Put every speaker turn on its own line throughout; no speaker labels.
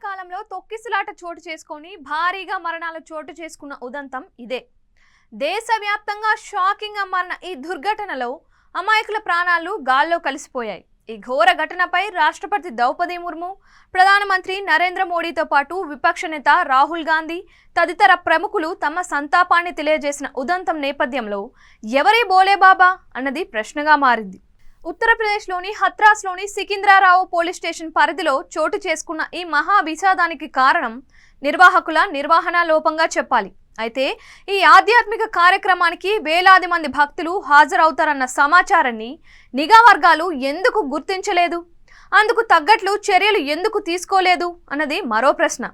కాలంలో తొక్కిసలాట చోటు చేసుకొని భారీగా మరణాలు చోటు చేసుకున్న ఉదంతం ఇదే. దేశవ్యాప్తంగా షాకింగ్ గా మారిన ఈ దుర్ఘటనలో అమాయకుల ప్రాణాలు గాల్లో కలిసిపోయాయి. ఈ ఘోర ఘటనపై రాష్ట్రపతి ద్రౌపది ముర్ము, ప్రధానమంత్రి నరేంద్ర మోడీతో పాటు విపక్ష నేత రాహుల్ గాంధీ తదితర ప్రముఖులు తమ సంతాపాన్ని తెలియజేసిన ఉదంతం నేపథ్యంలో ఎవరి బోలేబాబా అన్నది ప్రశ్నగా మారింది. ఉత్తరప్రదేశ్లోని హత్రాస్లోని సికింద్రారావు పోలీస్ స్టేషన్ పరిధిలో చోటు చేసుకున్న ఈ మహా విషాదానికి కారణం నిర్వాహకుల నిర్వహణ లోపంగా చెప్పాలి. అయితే ఈ ఆధ్యాత్మిక కార్యక్రమానికి వేలాది మంది భక్తులు హాజరవుతారన్న సమాచారాన్ని నిఘా వర్గాలు ఎందుకు గుర్తించలేదు, అందుకు తగ్గట్లు చర్యలు ఎందుకు తీసుకోలేదు అన్నది మరో ప్రశ్న.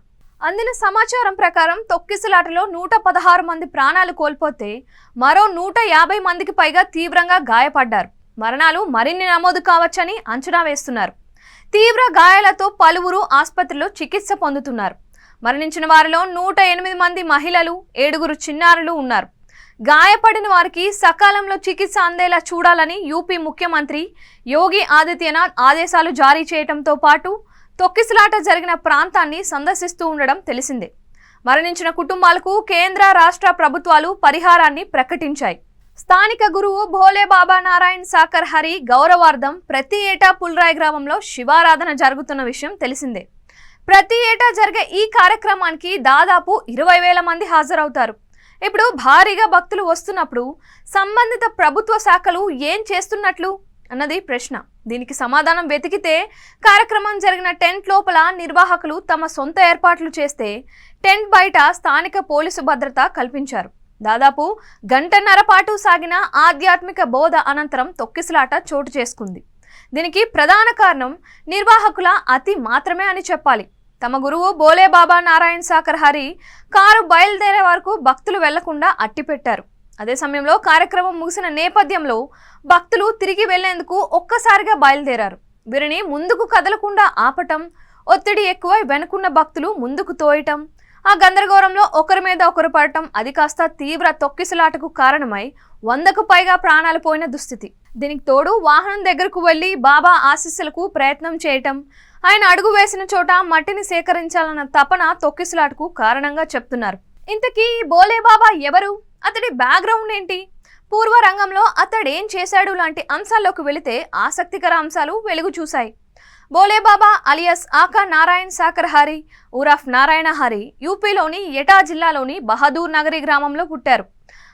అందిన సమాచారం ప్రకారం తొక్కిసలాటలో 116 మంది ప్రాణాలు కోల్పోతే మరో 150 మందికి పైగా తీవ్రంగా గాయపడ్డారు. మరణాలు మరిన్ని నమోదు కావచ్చని అంచనా వేస్తున్నారు. తీవ్ర గాయాలతో పలువురు ఆసుపత్రిలో చికిత్స పొందుతున్నారు. మరణించిన వారిలో 108 మంది మహిళలు, 7 చిన్నారులు ఉన్నారు. గాయపడిన వారికి సకాలంలో చికిత్స అందేలా చూడాలని యూపీ ముఖ్యమంత్రి యోగి ఆదిత్యనాథ్ ఆదేశాలు జారీ చేయడంతో పాటు తొక్కిసలాట జరిగిన ప్రాంతాన్ని సందర్శిస్తూ ఉండడం తెలిసిందే. మరణించిన కుటుంబాలకు కేంద్ర రాష్ట్ర ప్రభుత్వాలు పరిహారాన్ని ప్రకటించాయి. స్థానిక గురువు భోలేబాబా నారాయణ్ సాకర్ హరి గౌరవార్థం ప్రతి ఏటా పుల్రాయ్ గ్రామంలో శివారాధన జరుగుతున్న విషయం తెలిసిందే. ప్రతి ఏటా జరిగే ఈ కార్యక్రమానికి దాదాపు 20,000 మంది హాజరవుతారు. ఇప్పుడు భారీగా భక్తులు వస్తున్నప్పుడు సంబంధిత ప్రభుత్వ శాఖలు ఏం చేస్తున్నట్లు అన్నది ప్రశ్న. దీనికి సమాధానం వెతికితే కార్యక్రమం జరిగిన టెంట్ లోపల నిర్వాహకులు తమ సొంత ఏర్పాట్లు చేస్తే టెంట్ బయట స్థానిక పోలీసు భద్రత కల్పించారు. దాదాపు గంటన్నర పాటు సాగిన ఆధ్యాత్మిక బోధ అనంతరం తొక్కిసలాట చోటు చేసుకుంది. దీనికి ప్రధాన కారణం నిర్వాహకుల అతి మాత్రమే అని చెప్పాలి. తమ గురువు భోలేబాబా నారాయణ్ సాకర్ హరి కారు బయలుదేరే వరకు భక్తులు వెళ్లకుండా అట్టిపెట్టారు. అదే సమయంలో కార్యక్రమం ముగిసిన నేపథ్యంలో భక్తులు తిరిగి వెళ్లేందుకు ఒక్కసారిగా బయలుదేరారు. వీరిని ముందుకు కదలకుండా ఆపటం, ఒత్తిడి ఎక్కువై వెనుకున్న భక్తులు ముందుకు తోయటం, ఆ గందరగోళంలో ఒకరి మీద ఒకరు పడటం అది కాస్త తీవ్ర తొక్కిసలాటకు కారణమై 100కు పైగా ప్రాణాలు పోయిన దుస్థితి. దీనికి తోడు వాహనం దగ్గరకు వెళ్లి బాబా ఆశీస్సులకు ప్రయత్నం చేయటం, ఆయన అడుగు వేసిన చోట మట్టిని సేకరించాలన్న తపన తొక్కిసలాటకు కారణంగా చెప్తున్నారు. ఇంతకీ భోలేబాబా ఎవరు, అతడి బ్యాక్గ్రౌండ్ ఏంటి, పూర్వ రంగంలో అతడేం చేశాడు లాంటి అంశాల్లోకి వెళితే ఆసక్తికర అంశాలు వెలుగు చూశాయి. భోలేబాబా అలియాస్ ఆకా నారాయణ్ సాకర్ హరి ఉరఫ్ నారాయణ హరి యూపీలోని ఎటా జిల్లాలోని బహదూర్ నగరి గ్రామంలో పుట్టారు.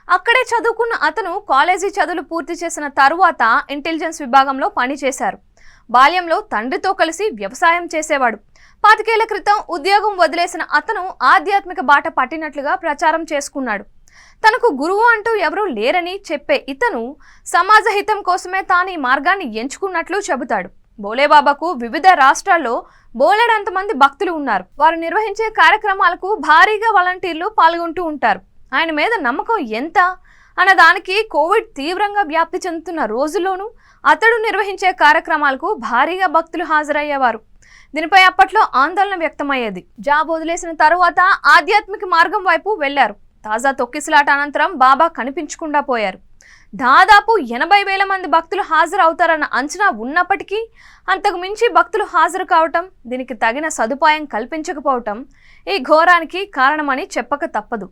అక్కడే చదువుకున్న అతను కాలేజీ చదువులు పూర్తి చేసిన తరువాత ఇంటెలిజెన్స్ విభాగంలో పనిచేశారు. బాల్యంలో తండ్రితో కలిసి వ్యవసాయం చేసేవాడు. 25 ఏళ్ల క్రితం ఉద్యోగం వదిలేసిన అతను ఆధ్యాత్మిక బాట పట్టినట్లుగా ప్రచారం చేసుకున్నాడు. తనకు గురువు అంటూ ఎవరూ లేరని చెప్పే ఇతను సమాజ హితం కోసమే తాను ఈ మార్గాన్ని ఎంచుకున్నట్లు చెబుతాడు. భోలేబాబాకు వివిధ రాష్ట్రాల్లో బోలెడంత మంది భక్తులు ఉన్నారు. వారు నిర్వహించే కార్యక్రమాలకు భారీగా వాలంటీర్లు పాల్గొంటూ ఉంటారు. ఆయన మీద నమ్మకం ఎంత అన్నదానికి కోవిడ్ తీవ్రంగా వ్యాప్తి చెందుతున్న రోజుల్లోనూ అతడు నిర్వహించే కార్యక్రమాలకు భారీగా భక్తులు హాజరయ్యేవారు. దీనిపై అప్పట్లో ఆందోళన వ్యక్తమయ్యేది. జాబ్ వదిలేసిన తరువాత ఆధ్యాత్మిక మార్గం వైపు వెళ్లారు. తాజా తొక్కిసలాట అనంతరం బాబా కనిపించకుండా పోయారు. దాదాపు 80,000 మంది భక్తులు హాజరు అవుతారన్న అంచనా ఉన్నప్పటికీ అంతకు మించి భక్తులు హాజరు కావటం, దీనికి తగిన సదుపాయం కల్పించకపోవటం ఈ ఘోరానికి కారణమని చెప్పక తప్పదు.